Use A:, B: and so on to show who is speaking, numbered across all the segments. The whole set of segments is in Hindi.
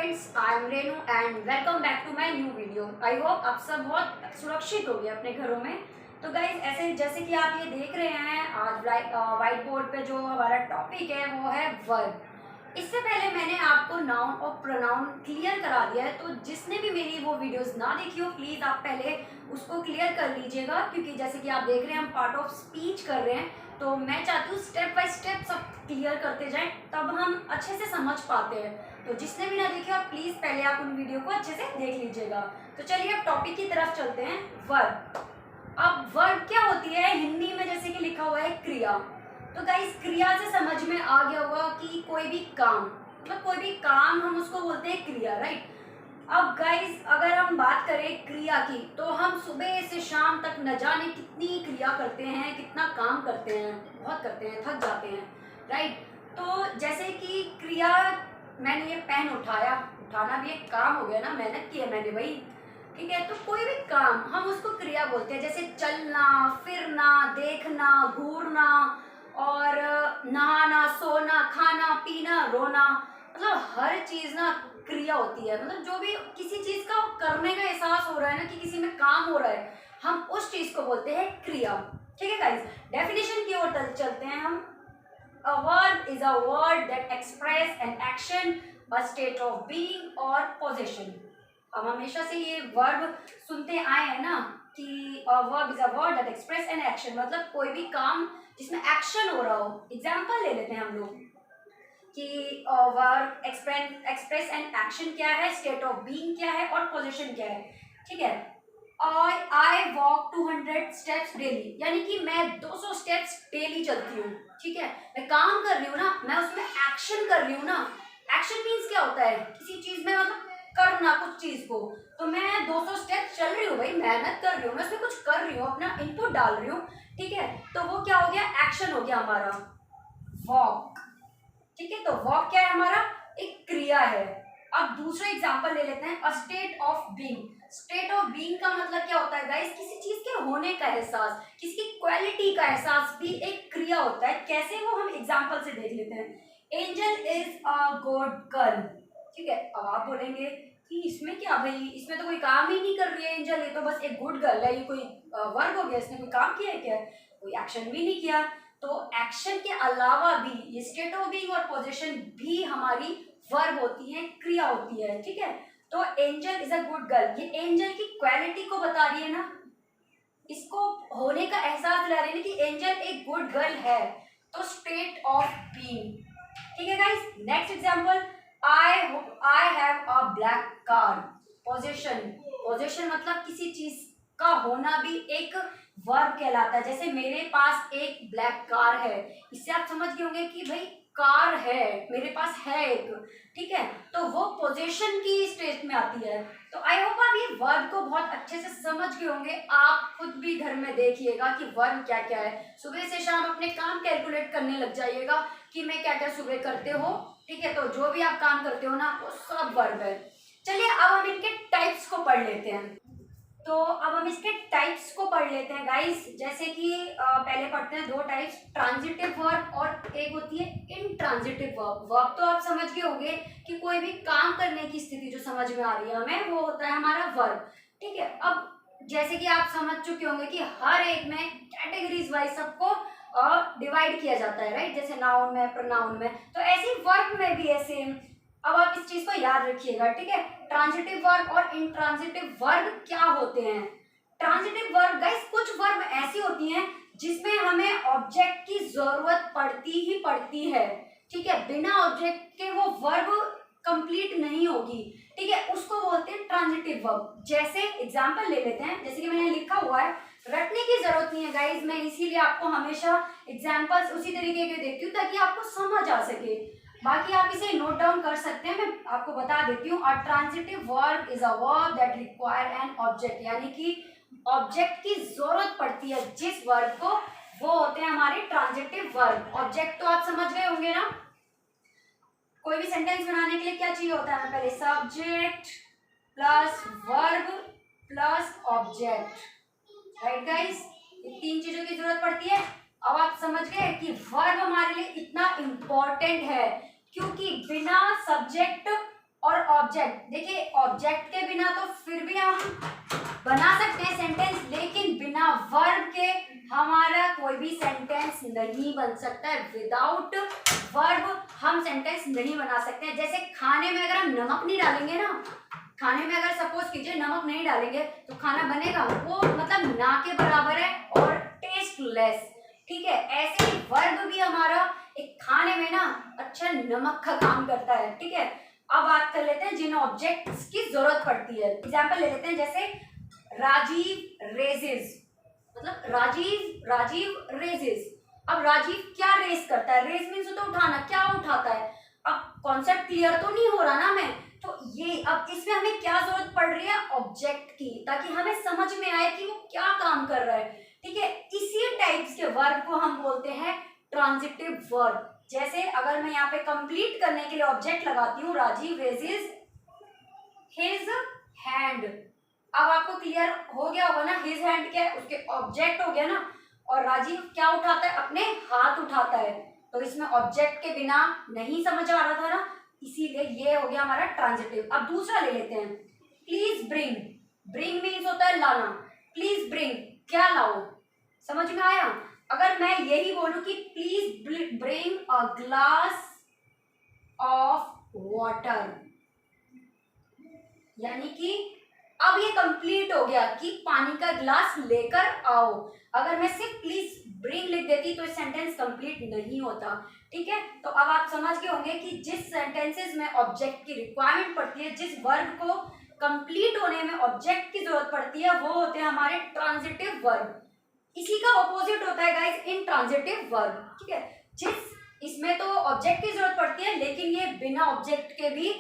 A: Friends, I am Renu and welcome back to my new video. I hope आप सब बहुत सुरक्षित होंगे अपने घरों में। तो गाइज ऐसे जैसे कि आप ये देख रहे हैं, आज व्हाइट बोर्ड पे जो हमारा टॉपिक है वो है वर्ब। इससे पहले मैंने आपको नाउन और प्रोनाउन क्लियर करा दिया है, तो जिसने भी मेरी वो वीडियोस ना देखी हो प्लीज़ आप पहले उसको क्लियर कर लीजिएगा, क्योंकि जैसे कि आप देख रहे हैं हम पार्ट ऑफ स्पीच कर रहे हैं, तो मैं चाहती हूँ स्टेप बाय स्टेप सब क्लियर करते जाएं, तब हम अच्छे से समझ पाते हैं। तो जिसने भी ना देखा प्लीज़ पहले आप उन वीडियो को अच्छे से देख लीजिएगा। तो चलिए अब टॉपिक की तरफ चलते हैं, वर्ब। अब वर्ब क्या होती है हिंदी में, जैसे कि लिखा हुआ है क्रिया। तो गाइस क्रिया से समझ में आ गया होगा कि कोई भी काम, मतलब कोई भी काम हम उसको बोलते हैं क्रिया, राइट। अब गाइस अगर हम बात करें क्रिया की, तो हम सुबह से शाम तक न जाने कितनी क्रिया करते हैं, कितना काम करते हैं, बहुत करते हैं, थक जाते हैं, राइट। तो जैसे कि क्रिया, मैंने ये पेन उठाया, उठाना भी एक काम हो गया ना, मेहनत की है मैंने भाई, ठीक है। तो कोई भी काम हम उसको क्रिया बोलते हैं, जैसे चलना, फिरना, देखना, घूरना और नहाना, सोना, खाना, पीना, रोना, मतलब हर चीज ना क्रिया होती है। मतलब जो भी किसी चीज का करने का एहसास हो रहा है ना, कि किसी में काम हो रहा है, हम उस चीज को बोलते हैं क्रिया, ठीक है गाइस। डेफिनेशन की ओर चलते हैं हम। A verb is a word that express an action, a state of being or possession. हम हमेशा से ये वर्ब सुनते आए हैं ना कि a verb is a word that express an action, मतलब कोई भी काम जिसमें एक्शन हो रहा हो। एग्जाम्पल ले लेते हैं हम लोग कि वर्ब एक्सप्रेस एन एक्शन क्या है, स्टेट ऑफ बीइंग क्या है और पोजीशन क्या है, ठीक है। I walk 200 स्टेप्स डेली, यानी कि मैं 200 स्टेप्स डेली चलती हूँ, ठीक है। मैं काम कर रही हूँ ना, मैं उसमें एक्शन कर रही हूँ ना। एक्शन मीन्स क्या होता है, किसी चीज में मतलब करना कुछ चीज को। तो मैं 200 स्टेप्स चल रही हूँ भाई, मेहनत कर रही हूँ, मैं उसमें कुछ कर रही हूँ, अपना इनपुट डाल रही हूँ, ठीक है। तो वो क्या हो गया, एक्शन हो गया हमारा, वॉक, ठीक है। तो वॉक क्या है हमारा, एक क्रिया है। अब दूसरा एग्जांपल ले लेते हैं, a state of being. State of being का मतलब क्या होता है गाइस, किसी चीज के होने का एहसास, किसी की क्वालिटी का एहसास भी एक क्रिया होता है। कैसे, वो हम एग्जांपल से देख लेते हैं। Angel is a good girl, ठीक है। अब आप बोलेंगे कि इसमें क्या भाई, इसमें तो कोई काम ही नहीं कर रही है एंजल, ये तो बस एक गुड गर्ल है, ये कोई वर्ब हो गया, इसने कोई काम किया है क्या, कोई एक्शन भी नहीं किया। तो एक्शन के अलावा भी ये स्टेट ऑफ बीइंग और पोजीशन भी हमारी वर्ब होती है, क्रिया होती है, ठीक है। तो angel is a good girl, ये एंजल की क्वालिटी को बता रही है ना, इसको होने का एहसास दिला रही है कि एंजल एक गुड गर्ल है। तो स्टेट ऑफ बीइंग, ठीक है guys. Next example, I have a black car. Position, position मतलब किसी चीज का होना भी एक वर्ब कहलाता है। जैसे मेरे पास एक ब्लैक कार है, इससे आप समझ गए होंगे कि भाई कार है, मेरे पास है एक, ठीक है। तो वो पोजीशन की स्टेज में आती है। तो आई होप आप ये वर्ब को बहुत अच्छे से समझ गए होंगे। आप खुद भी घर में देखिएगा कि वर्ब क्या क्या है, सुबह से शाम अपने काम कैलकुलेट करने लग जाइएगा कि मैं क्या क्या सुबह करते हो, ठीक है। तो जो भी आप काम करते हो ना, वो सब वर्ब है। चलिए अब हम इनके टाइप्स को पढ़ लेते हैं। तो अब हम इसके टाइप्स को पढ़ लेते हैं गाइस। जैसे कि पहले पढ़ते हैं दो टाइप्स, ट्रांजिटिव वर्ब और एक होती है इनट्रांजिटिव वर्ब। वर्ब तो आप समझ गए होंगे कि कोई भी काम करने की स्थिति जो समझ में आ रही है हमें, वो होता है हमारा वर्ब, ठीक है। अब जैसे कि आप समझ चुके होंगे कि हर एक में कैटेगरीज वाइज सबको डिवाइड किया जाता है, राइट। जैसे नाउन में, प्रोनाउन में, तो ऐसे वर्ब में भी है सेम। अब आप इस चीज को याद रखिएगा, ठीक है। ट्रांजिटिव वर्ब और इनट्रांजिटिव वर्ब क्या होते हैं। ट्रांजिटिव वर्ब गाइस, कुछ वर्ब ऐसी होती हैं जिसमें हमें ऑब्जेक्ट की जरूरत पड़ती ही पड़ती है, ठीक है। बिना ऑब्जेक्ट के वो वर्ब कंप्लीट नहीं होगी, ठीक है, उसको बोलते हैं ट्रांजिटिव वर्ब। जैसे एग्जांपल ले लेते हैं, जैसे कि मैंने लिखा हुआ है, रटने की जरूरत नहीं है गाइस, मैं इसीलिए आपको हमेशा एग्जांपल्स उसी तरीके के देती हूँ ताकि आपको समझ आ सके। बाकी आप इसे नोट डाउन कर सकते हैं, मैं आपको बता देती हूँ। अ transitive verb is a verb that require an object, यानी कि ऑब्जेक्ट की जरूरत पड़ती है जिस वर्ब को, वो होते हैं हमारे ट्रांजिटिव वर्ब। ऑब्जेक्ट तो आप समझ गए होंगे ना, कोई भी सेंटेंस बनाने के लिए क्या चाहिए होता है, पहले subject plus verb plus object, right guys, ये तीन चीजों की जरूरत पड़ती है। अब आप समझ गए कि वर्ब हमारे लिए इतना इंपॉर्टेंट है, क्योंकि बिना सब्जेक्ट और ऑब्जेक्ट, देखिए ऑब्जेक्ट के बिना तो फिर भी हम बना सकते हैं सेंटेंस, लेकिन बिना वर्ब के हमारा कोई भी सेंटेंस नहीं बन सकता है। विदाउट वर्ब हम सेंटेंस नहीं बना सकते हैं। जैसे खाने में अगर हम नमक नहीं डालेंगे ना, खाने में अगर सपोज कीजिए नमक नहीं डालेंगे तो खाना बनेगा, वो मतलब ना के बराबर है और टेस्टलेस। ठीक है, ऐसे ही वर्ब भी हमारा एक खाने में ना अच्छा नमक का काम करता है। ठीक है, अब बात कर लेते हैं जिन ऑब्जेक्ट्स की जरूरत पड़ती है। एग्जाम्पल ले लेते हैं, जैसे राजीव रेजेस, मतलब राजीव रेजेस। अब राजीव क्या रेस करता है, रेस मीन्स तो उठाना, क्या उठाता है। अब कॉन्सेप्ट क्लियर तो नहीं हो रहा ना मैं, तो ये अब इसमें हमें क्या जरूरत पड़ रही है, ऑब्जेक्ट की, ताकि हमें समझ में आए कि वो क्या काम कर रहा है। ठीक है, इसी टाइप्स के वर्ब को हम बोलते हैं ट्रांजिटिव वर्ब। जैसे अगर मैं यहाँ पे कंप्लीट करने के लिए ऑब्जेक्ट लगाती हूँ, राजीव रेजेस हिज हैंड। अब आपको क्लियर हो गया होगा ना, हिज हैंड क्या है, उसके ऑब्जेक्ट हो गया ना। और राजीव क्या उठाता है, अपने हाथ उठाता है, तो इसमें ऑब्जेक्ट के बिना नहीं समझ आ रहा था ना, इसीलिए ये हो गया हमारा ट्रांजिटिव। अब दूसरा ले लेते हैं, प्लीज ब्रिंग। ब्रिंग मीन्स होता है लाना, प्लीज ब्रिंग क्या लाओ, समझ में आया। अगर मैं यही बोलूं कि please bring a glass of water, यानी कि अब ये कंप्लीट हो गया कि पानी का ग्लास लेकर आओ। अगर मैं सिर्फ प्लीज ब्रिंग लिख देती तो सेंटेंस कंप्लीट नहीं होता। ठीक है, तो अब आप समझ गए होंगे कि जिस सेंटेंसेस में ऑब्जेक्ट की रिक्वायरमेंट पड़ती है, जिस वर्ब को कंप्लीट होने में ऑब्जेक्ट की जरूरत पड़ती है, वो होते हैं हमारे ट्रांजिटिव वर्ब। इसी का ऑपोजिट होता है गाइस इंट्रांजिटिव वर्ब। ठीक है, जिस इसमें तो ऑब्जेक्ट की जरूरत पड़ती है, लेकिन ये बिना ऑब्जेक्ट के भी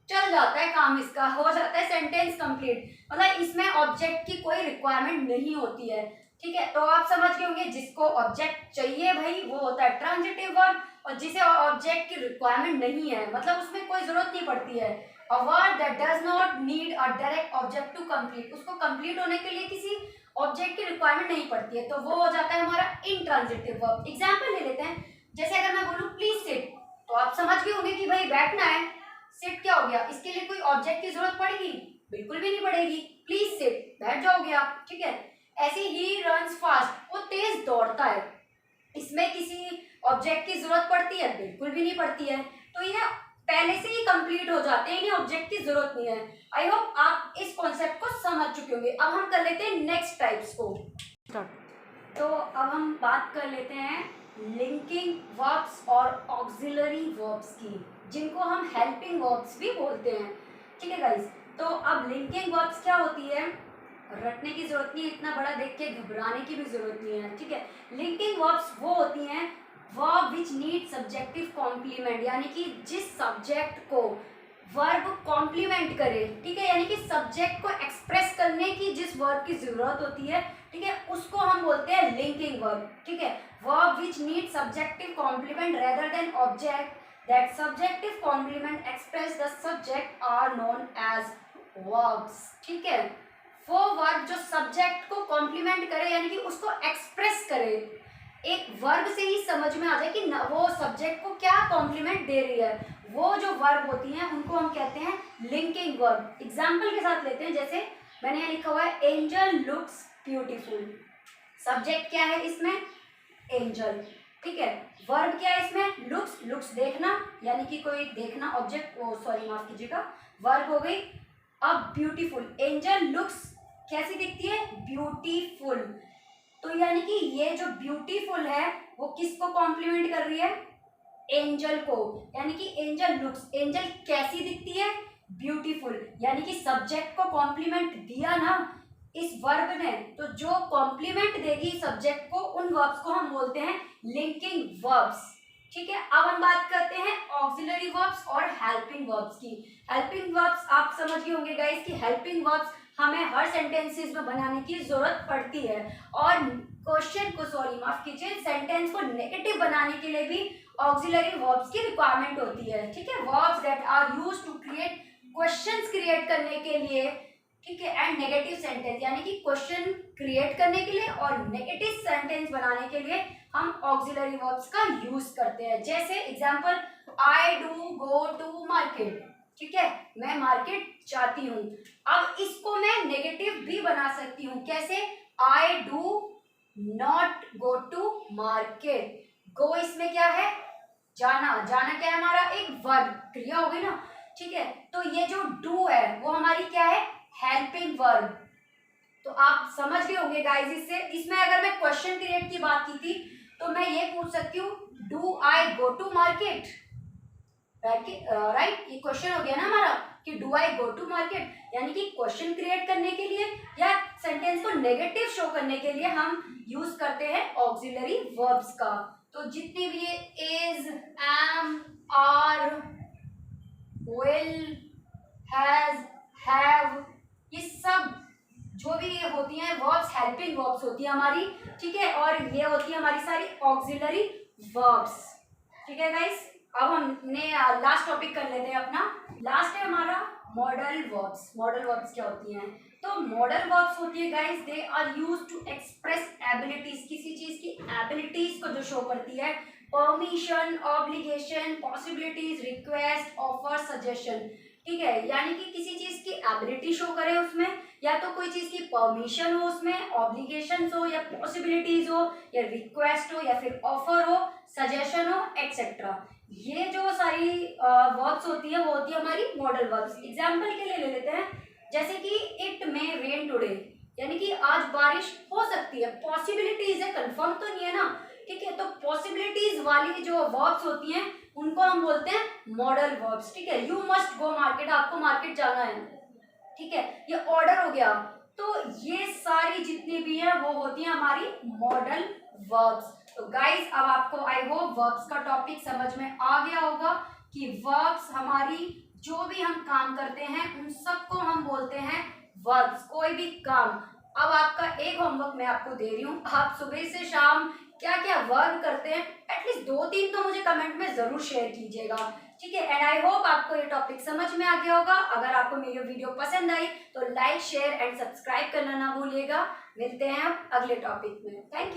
A: चल जाता है काम, इसका हो जाता है सेंटेंस कंप्लीट, मतलब इसमें ऑब्जेक्ट की कोई रिक्वायरमेंट नहीं होती है। ठीक है, तो आप समझ गए होंगे जिसको ऑब्जेक्ट चाहिए भाई वो होता है ट्रांजिटिव वर्ब, और जिसे ऑब्जेक्ट की रिक्वायरमेंट नहीं है, मतलब उसमें कोई जरूरत नहीं पड़ती है, a word that does not need a direct object to complete, उसको कंप्लीट होने के लिए किसी ऑब्जेक्ट की रिक्वायरमेंट नहीं पड़ती है, तो वो हो जाता है हमारा इंट्रांजिटिव वर्ब। एग्जाम्पल ले लेते हैं, जैसे अगर मैं बोलूँ प्लीज सिट, तो आप समझ गए होंगे कि भाई बैठना है, सिट क्या हो गया, इसके लिए कोई ऑब्जेक्ट की जरूरत पड़ेगी, बिल्कुल भी नहीं पड़ेगी, प्लीज सिट बैठ जाओगे आप। ठीक है, ऐसे ही रन्स फास्ट, वो तेज दौड़ता है, इसमें किसी ऑब्जेक्ट की जरूरत पड़ती है, बिल्कुल भी नहीं पड़ती है, तो ये पहले से ही कंप्लीट हो जाते हैं, इन्हें ऑब्जेक्ट की जरूरत नहीं है। आई होप आप इस कॉन्सेप्ट को समझ चुके होंगे। अब हम कर लेते हैं नेक्स्ट टाइप्स को। तो अब हम बात कर लेते हैं लिंकिंग वर्ब्स और ऑक्सिलरी वर्ब्स की, जिनको हम हेल्पिंग वर्ब्स भी बोलते हैं। ठीक है गाइस, तो अब लिंकिंग वर्ब्स क्या होती है, रटने की जरूरत नहीं है, इतना बड़ा देख के घबराने की भी जरूरत नहीं है। ठीक है, लिंकिंग वर्ब्स वो होती हैं verb which need subjective complement, यानी कि जिस सब्जेक्ट को वर्ब कॉम्प्लीमेंट करे। ठीक है, यानी कि सब्जेक्ट को एक्सप्रेस करने की जिस वर्ब की जरूरत होती है, ठीक है, उसको हम बोलते हैं लिंकिंग वर्ब। ठीक है, verb which need subjective complement rather than object, that subjective complement express the subject are known as verbs. ठीक है, वो वर्ब जो सब्जेक्ट को कॉम्प्लीमेंट करे, यानी कि उसको एक्सप्रेस करे, एक वर्ब से ही समझ में आ जाए कि वो सब्जेक्ट को क्या कॉम्प्लीमेंट दे रही है, वो जो वर्ब होती हैं उनको हम कहते हैं लिंकिंग वर्ब। एग्जाम्पल के साथ लेते हैं, जैसे मैंने यहाँ लिखा हुआ है एंजल लुक्स ब्यूटीफुल, सब्जेक्ट क्या है इसमें, एंजल। ठीक है, वर्ब क्या है इसमें, लुक्स, लुक्स देखना, यानी कि कोई देखना ऑब्जेक्ट, सॉरी माफ कीजिएगा, वर्ब हो गई। अब ब्यूटीफुल, एंजल लुक्स कैसी दिखती है, ब्यूटीफुल, तो यानी कि ये जो ब्यूटीफुल है वो किसको कॉम्प्लीमेंट कर रही है, एंजल को, यानी कि एंजल लुक्स, एंजल कैसी दिखती है, ब्यूटीफुल, यानी कि सब्जेक्ट को कॉम्प्लीमेंट दिया ना इस वर्ब ने, तो जो कॉम्प्लीमेंट देगी सब्जेक्ट को, उन वर्ब्स को हम बोलते हैं लिंकिंग वर्ब्स। ठीक है, अब हम बात करते हैं ऑक्सिलरी वर्ब्स और हेल्पिंग वर्ब्स की। हेल्पिंग वर्ब्स आप समझ गए होंगे गाइस कि हेल्पिंग वर्ब्स हमें हर सेंटेंसेस में बनाने की जरूरत पड़ती है, और क्वेश्चन को, सॉरी माफ कीजिए, सेंटेंस को नेगेटिव बनाने के लिए भी ऑक्सिलरी वर्ब्स की रिक्वायरमेंट होती है। ठीक है, verbs that are used to create questions create करने के लिए, ठीक है, एंड नेगेटिव सेंटेंस, यानी कि क्वेश्चन क्रिएट करने के लिए और नेगेटिव सेंटेंस बनाने के लिए हम ऑक्सिलरी वर्ब्स का यूज करते हैं। जैसे example, I do go to market, ठीक है, मैं मार्केट जाती हूँ। अब इसको मैं नेगेटिव भी बना सकती हूँ, कैसे? I do not go to market. Go इसमें क्या है? जाना। जाना क्या है हमारा? एक वर्ब, क्रिया हो गई ना। ठीक है, तो ये जो डू है वो हमारी क्या है? Helping verb. तो आप समझ गए होंगे गाइस इससे। इसमें अगर मैं क्वेश्चन क्रिएट की बात की थी तो मैं ये पूछ सकती हूँ, do I go to market? Right, ये क्वेश्चन हो गया ना हमारा कि do I go to market, यानी कि क्वेश्चन क्रिएट करने के लिए या सेंटेंस को नेगेटिव शो करने के लिए हम यूज करते हैं ऑक्सिलरी वर्ब्स का। तो जितनी भी ये is, am, are, will, has, have, ये सब जो भी ये होती हैं वर्ब्स, हेल्पिंग वर्ब्स होती है हमारी। ठीक है, और ये होती है हमारी सारी ऑक्सिलरी वर्ब्स। ठीक है गाइस, अब हमने लास्ट टॉपिक कर लेते हैं अपना। लास्ट है हमारा मॉडल वर्ब्स। मॉडल वर्ब्स क्या होती हैं? तो मॉडल वर्ब्स होती है guys, they are used to express abilities, किसी चीज की एबिलिटीज को जो शो करती है। Permission, obligation, possibilities, request, offer, suggestion. ठीक है, यानी कि किसी चीज की एबिलिटी शो करे उसमें, या तो कोई चीज की परमिशन हो उसमें, ऑब्लिगेशन हो या पॉसिबिलिटीज हो या रिक्वेस्ट हो या फिर ऑफर हो, सजेशन हो, एक्सेट्रा। ये जो सारी वर्ब्स होती है वो होती है हमारी मॉडल वर्ब्स। एग्जाम्पल के लिए ले लेते हैं, जैसे कि इट मे रेन टुडे, यानी कि आज बारिश हो सकती है। पॉसिबिलिटीज है, कंफर्म तो नहीं है ना। ठीक है, तो पॉसिबिलिटीज वाली जो वर्ब्स होती हैं उनको हम बोलते हैं मॉडल वर्ब्स। ठीक है, यू मस्ट गो मार्केट, आपको मार्केट जाना है। ठीक है, ये ऑर्डर हो गया। तो ये सारी जितनी भी है वो होती है हमारी मॉडल वर्ब्स। तो गाइस, अब आपको आई होप वर्ब्स का टॉपिक समझ में आ गया होगा कि वर्ब्स हमारी जो भी हम काम करते हैं उन सबको हम बोलते हैं वर्ब्स। कोई भी काम। अब आपका एक होमवर्क मैं आपको दे रही हूँ, आप सुबह से शाम क्या क्या वर्ब करते हैं एटलीस्ट 2-3 तो मुझे कमेंट में जरूर शेयर कीजिएगा। ठीक है, एंड आई होप आपको ये टॉपिक समझ में आ गया होगा। अगर आपको मेरी वीडियो पसंद आई तो लाइक, शेयर एंड सब्सक्राइब करना ना भूलिएगा। मिलते हैं अब अगले टॉपिक में। Thank you.